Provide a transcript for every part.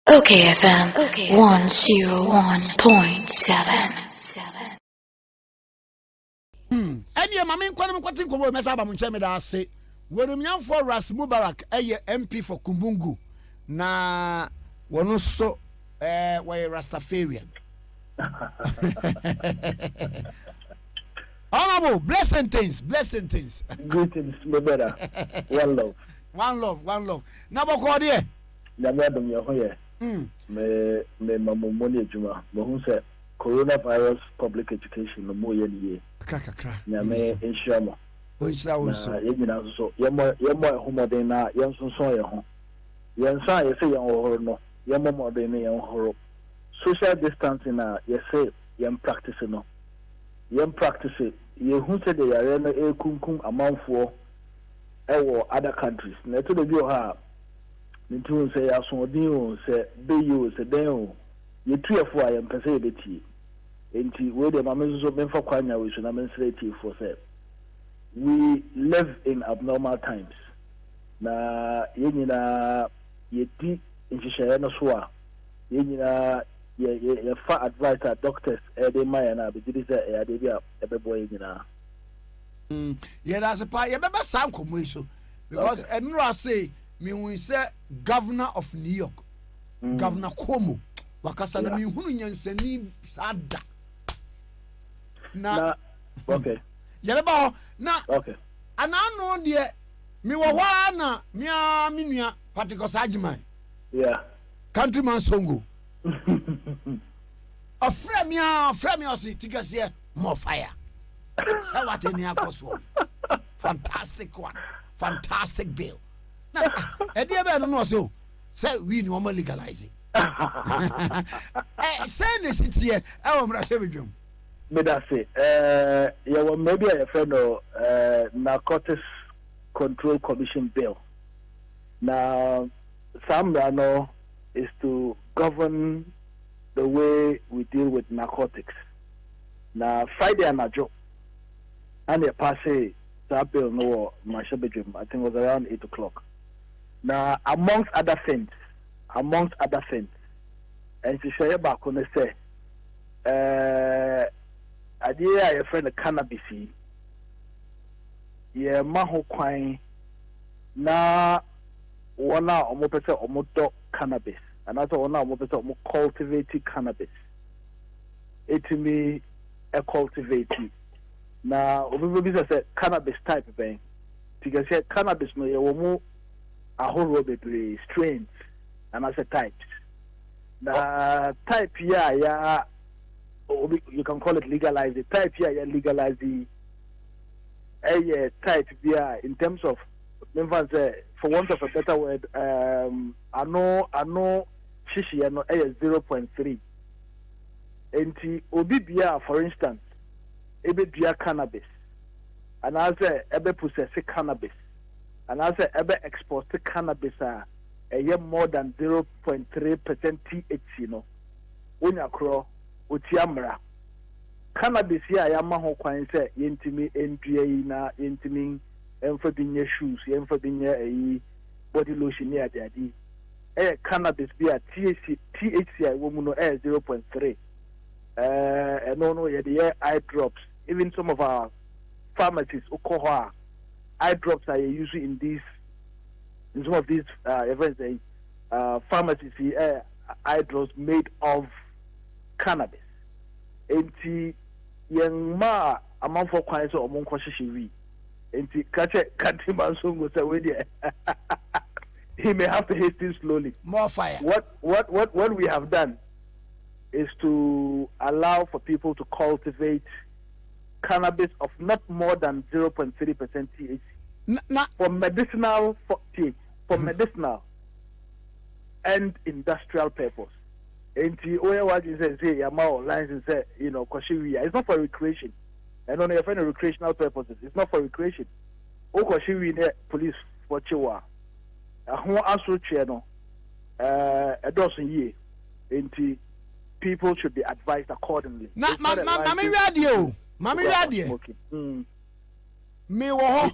Okay, FM. Okay. 101.7. Any mammy quantum quantum combo messaba munchemeda say. When for Ras Mubarak, MP for Kumbungu. Na one so why Rastafarian. Honorable, blessing things. Greetings, my brother. One love. One love. Nabo Cordier. Namadam Yahoye. Me mamoni juma. Mohunse coronavirus public education no more ye. Krakra. Nyame enshiramo. Oishra also. Yegyina so yemo homoden na yenso ye ho. Yensa ye say yen ohoro no. Yemo moden na yen ohoro. Social distancing na ye say yen practice no. Yen practice ye hu say de yare no ekunkum amanfo ewo other countries. Na to de bi o ha Nintu say asodin o say beyo say den o ye tuefo a yempese ye betie enti we de mame so memfa kwanya we so na mensreti for say we live in abnormal times na ye nyina ye di nhihye no so a ye nyina ye fa advice a doctors dey my na be did say e ade bi a ebebo ye nyina ye that's a pa ye beba sam komo so because enura say me we say governor of New York, Governor Cuomo, wakasa na me hunu nyansani sada. Na okay. Yabeba na Okay. Ana no de me wo hwa na me nua Patrick Sajman. Yeah. Countryman Songo. A frame ya osi tigase more fire. Say what any akoso. Fantastic one. Fantastic bill. Edi ebe no so say we no more legalizing. Say necessity e wo mra she bedwum. Me da say you will maybe a friend of Narcotics Control Commission bill. Now some no is to govern the way we deal with narcotics. Now Friday anajo and they pass that bill no Masha bedroom. I think it was around 8 o'clock. Now, amongst other things, and she say back on the say, idea your friend the cannabis, yeah, maho kwine, na wana omopese omodo cannabis, and also wana omopese omo cultivating cannabis. It me a cultivating. Now, we say cannabis type thing, because cannabis no ye womu. A whole robbery strains and as a types. The type yeah, you can call it legalize the type yeah, legalize the type yeah in terms of for want of a better word, I know shishi no 0.3. And obibia for instance, ebe bia cannabis and as ebe possess cannabis. And as I ever export to cannabis, a year more than 0.3% THC, you know. When you crow, utiamra. Cannabis, yeah, Yamaho Quine say, Yentimi, NPA, Yentimi, Emphabinia shoes, Emphabinia, a body lotion near daddy. Cannabis be a THC, woman, 0.3. And no, yeah, the eye drops. Even some of our pharmacies, Okoha. Eye drops are usually in some of these events, pharmacies, eye drops made of cannabis. Enti young ma among for quite so among Koshishi. Enti Kati Mansungo say he may have to hasten slowly. More fire. What we have done is to allow for people to cultivate cannabis of not more than 0.3% THC for medicinal medicinal and industrial purpose. And the what you say Yamao license say Koshiria. It's not for recreation. And on your friend recreational purposes. It's not for recreation. O Koshiria police for Chiwa. Who also channel a dozen year. And people should be advised accordingly. Mami radio. Me wo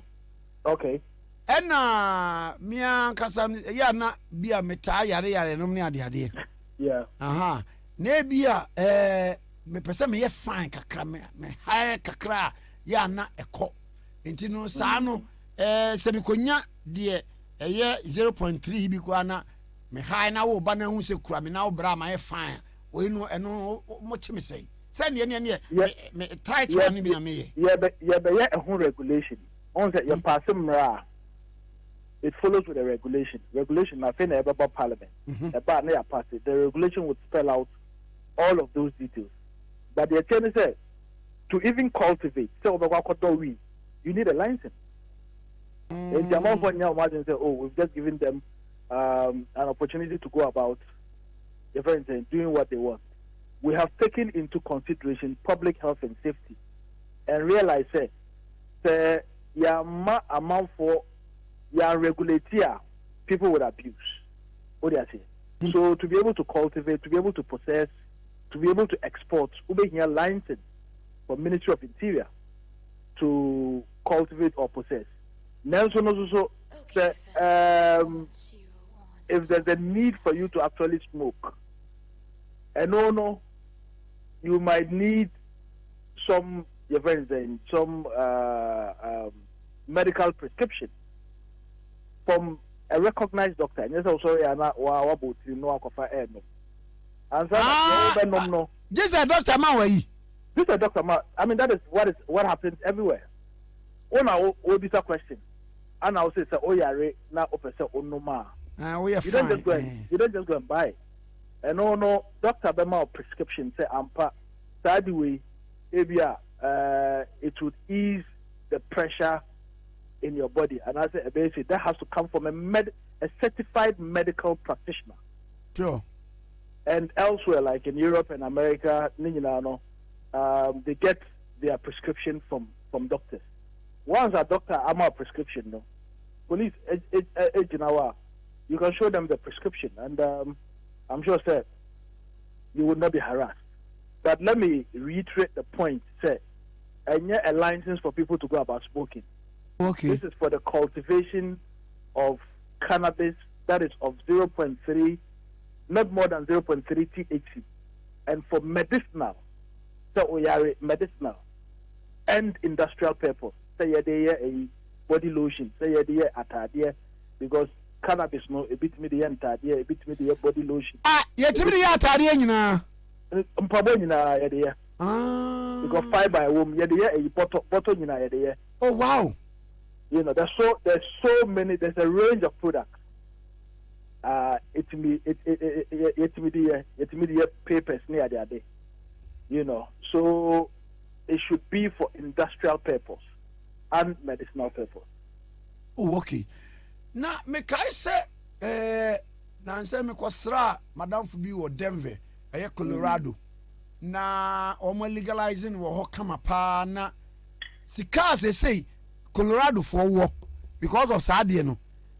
okay. Ena mia kasa ya na bia meta yare no ne ade Yeah. Na bia me pese me ye fine kakra me high kakra ya na eko. Nti no sa no se me konya de 0.3 bi kwa na me high na wo ba na hu se kura me na wo bra ma ye fine. We no eno mo chime say. Say ne me tight one bi na me ye. Yeah, but a whole regulation. On that you pass it follows with a regulation. Regulation na fin ever parliament. About na pass it. The regulation would spell out all of those details. But the attorney said to even cultivate, so you need a license. And the amount of now imagine say, oh, we've just given them an opportunity to go about doing what they want. We have taken into consideration public health and safety and realize that amount for regulate here, people would abuse. What do I say? So to be able to cultivate, to be able to possess, to be able to export, we need a license from Ministry of Interior to cultivate or possess. Nelson also said, if there's a need for you to actually smoke, and you might need some medical prescription from a recognized doctor. And yes, also This is a doctor man. This is a doctor man. I mean, that is what happens everywhere. When I will be a question, and I will say, "Oh yeah, now open say oh no ma." We are fine. You don't just go and buy. And doctor Bema prescription say ampa. That way, it would ease the pressure in your body. And I say, basically, that has to come from a certified medical practitioner. Sure. And elsewhere, like in Europe and America, they get their prescription from doctors. Once a doctor has a prescription, police, you can show them the prescription, and I'm sure, sir, you would not be harassed. But let me reiterate the point, sir. And yet a license for people to go about smoking. Okay. This is for the cultivation of cannabis that is of 0.3, not more than 0.3 THC, and for medicinal, so we are medicinal and industrial purpose. Say a body lotion, say a because cannabis no a bit media and a bit media body lotion. Yet nyina. Because fiber womb a bottle Oh wow. There's so many, there's a range of products. It's media papers near the day. So it should be for industrial purpose and medicinal purpose. Oh, okay. Now, me kai say, Nancy me kwasra, Madam Fubi or Denver, Colorado. Na legalizing wo kama pa na sika say Colorado for work because of sadie no.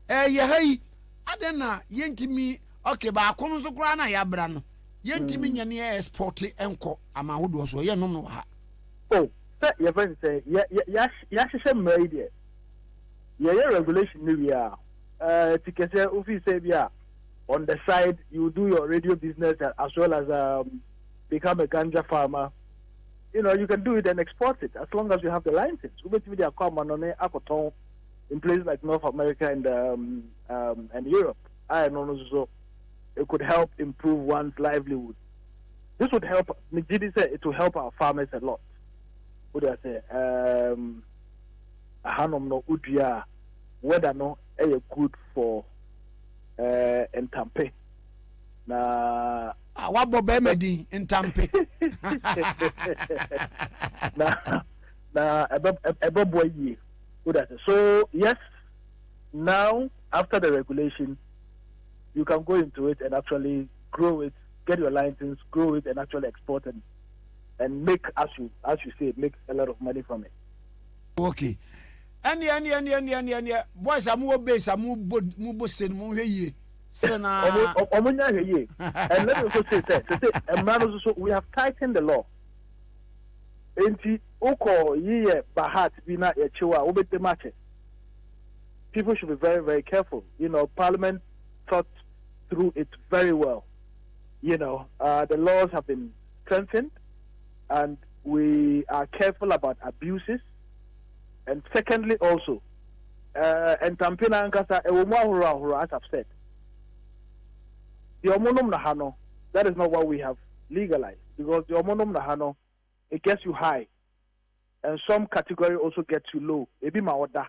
Ye hey adena yentimi okay ba kono so kura na ya bra no. Yentimi nyane export enko ama hodo so ye no no ha. Oh, your friend say ya hye mra ide. Ye regulation ni we are. Tikese ofi say bia on the side you do your radio business as well as become a ganja farmer. You can do it and export it as long as you have the license. In places like North America and Europe, I know so it could help improve one's livelihood. This would help. Mijidi said it will help our farmers a lot. What do I say? Hanom no udia whether no good for entampe. Na wabo bemedi entampe. Na ebe boy. So yes, now after the regulation, you can go into it and actually grow it, get your license, grow it, and actually export it, and make, as you say, make a lot of money from it. Okay. Any boys amu base amu sen mu heye. And let me also say, we have tightened the law. People should be very, very careful. Parliament thought through it very well. the laws have been strengthened, and we are careful about abuses. And secondly, also, and Tampina and Kasa, as I've said, the omonum nahano, that is not what we have legalized, because the omonum nahano, it gets you high, and some category also gets you low. Ebi ma oda,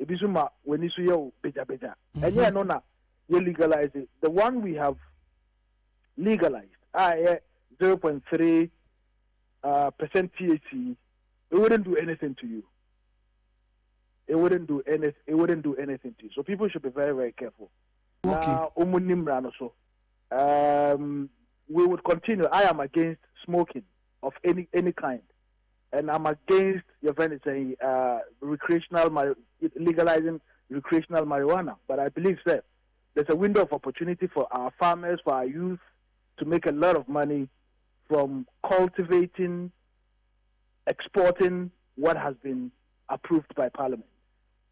ebi suma when you yo beja beja, and yeah, no na, you legalize it. The one we have legalized, 0.3% THC, it wouldn't do anything to you. It wouldn't do anything to you. So people should be very, very careful. Okay. We would continue. I am against smoking of any kind, and I'm against your friend saying legalizing recreational marijuana. But I believe that there's a window of opportunity for our farmers, for our youth, to make a lot of money from cultivating, exporting what has been approved by Parliament.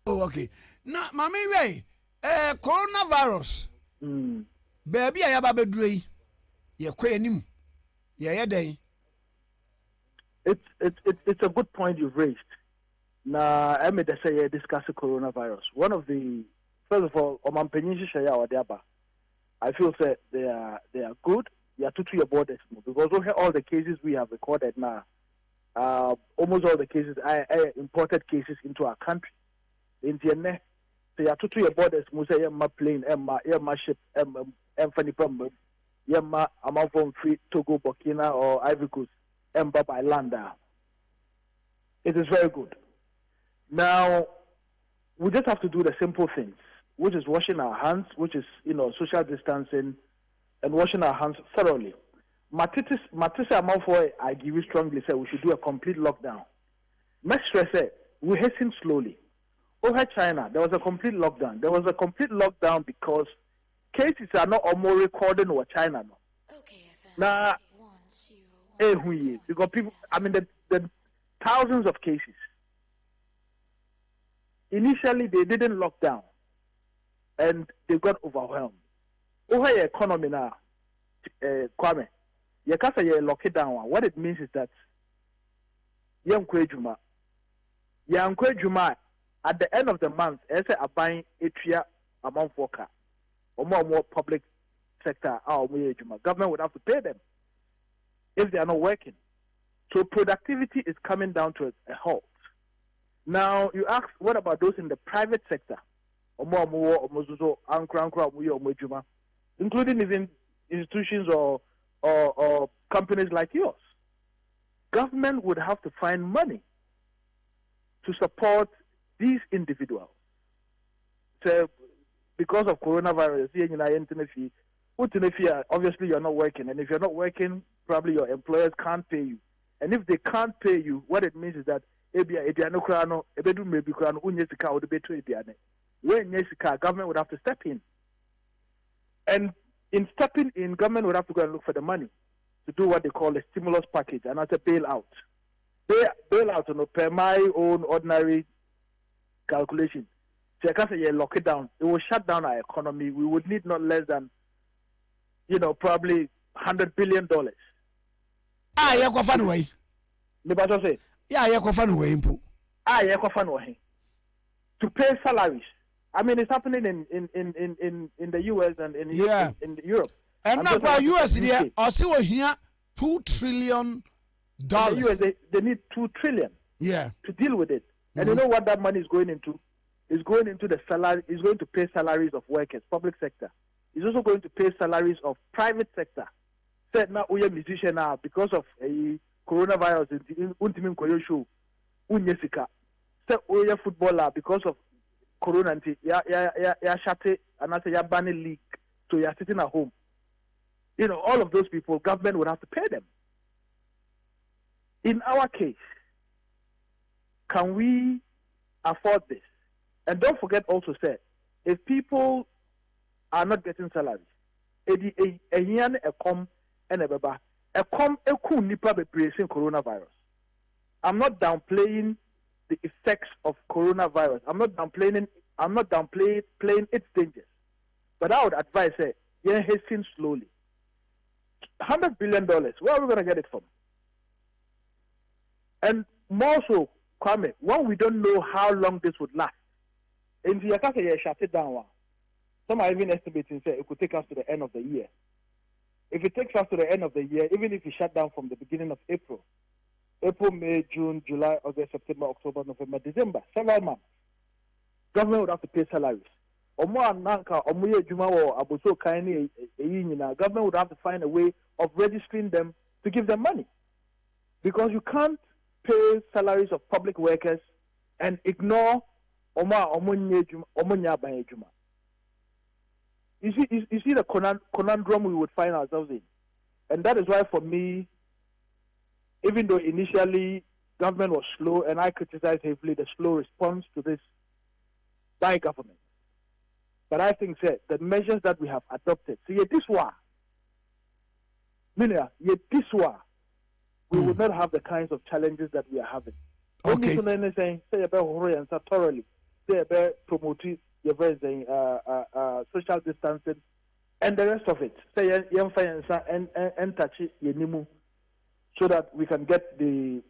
Oh, okay. Now, Mami Ray, coronavirus. Baby, I have a bedray. You're queering. Yeah, day. It's a good point you've raised. Now, I made say discuss the coronavirus. One of the first of all, I feel that they are good. They are to your borders because all the cases we have recorded now, almost all the cases are imported cases into our country. In the they are to your borders. Musa yamma plane, yamma ship, funny problem. Yamma amount from free Togo, Burkina, or Ivory Coast, by land. It is very good. Now we just have to do the simple things, which is washing our hands, which is social distancing, and washing our hands thoroughly. Matisse amount for I give you strongly say we should do a complete lockdown. Let's stress it. We hasten slowly. Over China, there was a complete lockdown. There was a complete lockdown because cases are not almost recording over China now. Okay, now, because people, the thousands of cases. Initially, they didn't lock down, and they got overwhelmed. Over your economy now, Kwame, you can't say you lock it down. What it means is that Juma, at the end of the month, as a buying atria amount for car, or more public sector, government would have to pay them if they are not working. So productivity is coming down to a halt. Now you ask, what about those in the private sector? Including even institutions or companies like yours. Government would have to find money to support these individuals. So, because of coronavirus, obviously you're not working, and if you're not working, probably your employers can't pay you. And if they can't pay you, what it means is that government would have to step in. And in stepping in, government would have to go and look for the money to do what they call a stimulus package, and that's a bailout. Bailout, per my own ordinary calculation. So I can't say lock it down. It will shut down our economy. We would need not less than, probably $100 billion. Yeah, go find way. Say. Yeah, go find way. To pay salaries. I mean, it's happening in the US and in Europe. And now, for US, there also here $2 trillion. In the US, they need $2 trillion. Yeah. To deal with it. And you know what that money is going into? It's going into the salary. It's going to pay salaries of workers, public sector. It's also going to pay salaries of private sector. Said now we are musician now because of a coronavirus. Show. Said we are footballer because of corona. Ya shate and I say ya banning league. So you're sitting at home. All of those people, government would have to pay them. In our case, can we afford this? And don't forget also, sir, if people are not getting salaries, coronavirus. I'm not downplaying the effects of coronavirus. I'm not downplaying its dangers. But I would advise, hasten slowly. $100 billion. Where are we going to get it from? And more so, Kwame, when we don't know how long this would last, and you can't say shut it down. Some are even estimating say it could take us to the end of the year. If it takes us to the end of the year, even if we shut down from the beginning of April, May, June, July, August, September, October, November, December, several months, government would have to pay salaries. Government would have to find a way of registering them to give them money. Because you can't pay salaries of public workers and ignore You see the conundrum we would find ourselves in. And that is why, for me, even though initially government was slow, and I criticized heavily the slow response to this by government, but I think the measures that we have adopted, we would not have the kinds of challenges that we are having. Okay. Say about thoroughly, say about promoting social distancing, and the rest of it. Say and touch it, so that we can get the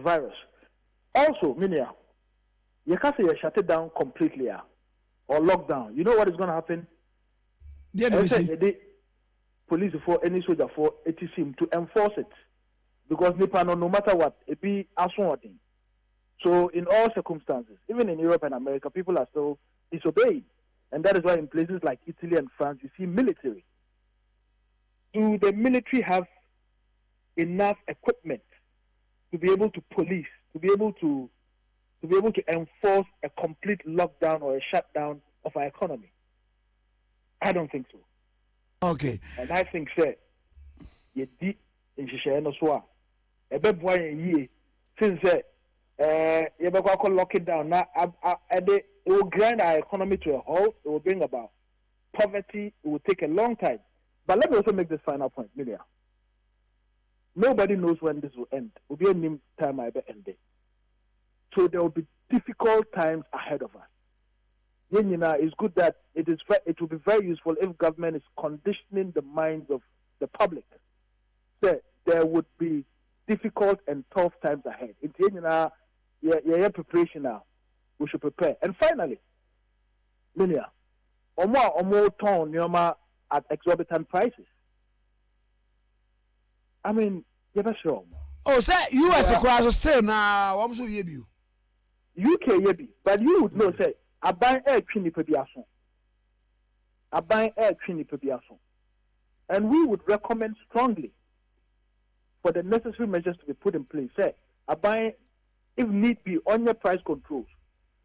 virus. Also, Minia, you can't say you shut it down completely or lockdown. You know what is going to happen? Police for any soldier for it seem to enforce it, because no matter what, it be assumed. So in all circumstances, even in Europe and America, people are still disobeying. And that is why in places like Italy and France, you see military. Do the military have enough equipment to be able to police, to be able to enforce a complete lockdown or a shutdown of our economy? I don't think so. Okay. And I think, you did in Shisha Soa. A bit since you lock it down now, it will grind our economy to a halt. It will bring about poverty. It will take a long time. But let me also make this final point, Milia. Nobody knows when this will end. It will be a new time I ever end it. So there will be difficult times ahead of us. It's good that it will be very useful if government is conditioning the minds of the public. So there would be difficult and tough times ahead. Preparation now. We should prepare. And finally, Minia, Omo ton Nyoma at exorbitant prices. I mean, you're not sure. Oh, sir, US across still now. I'm so yebu. UK yebi, but you would know, say, I buy air trini per biason. I buy air trini per biason. And we would recommend strongly for the necessary measures to be put in place. Say, I buy, if need be, on your price controls.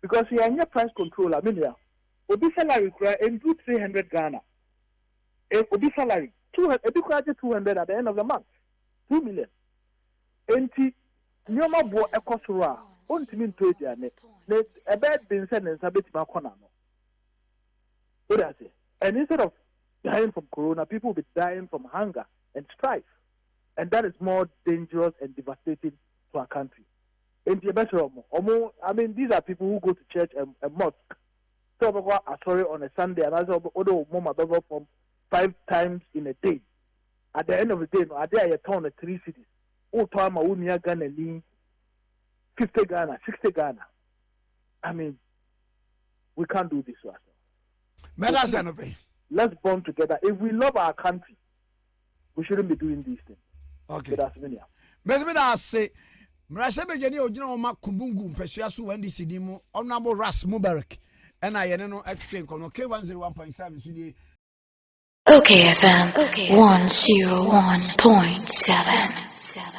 Because here, on your price control, I mean, Obi salary and do 300 Ghana. Obi salary, 200 at the end of the month. 2 million. And Nyoma bo ekosura, ontimi ntoji ane. A bed being sent and sabit makona. What I say? And instead of dying from corona, people will be dying from hunger and strife. And that is more dangerous and devastating to our country. And I mean, these are people who go to church and mosque. So sorry on a Sunday, and I said, from 5 times in a day. At the end of the day, I dare a town of 3 cities. Oh, time I would Ghana, 50 Ghana, 60 Ghana. I mean, we can't do this to ourselves. Let's bond together. If we love our country, we shouldn't be doing these things. Okay. That's I say, Mrasebe Jenny Ojino Kubungu, Persuasu, and this Sidimu, Honorable Ras Mubarak, and I know extra K101.7. Okay, FM 101.7.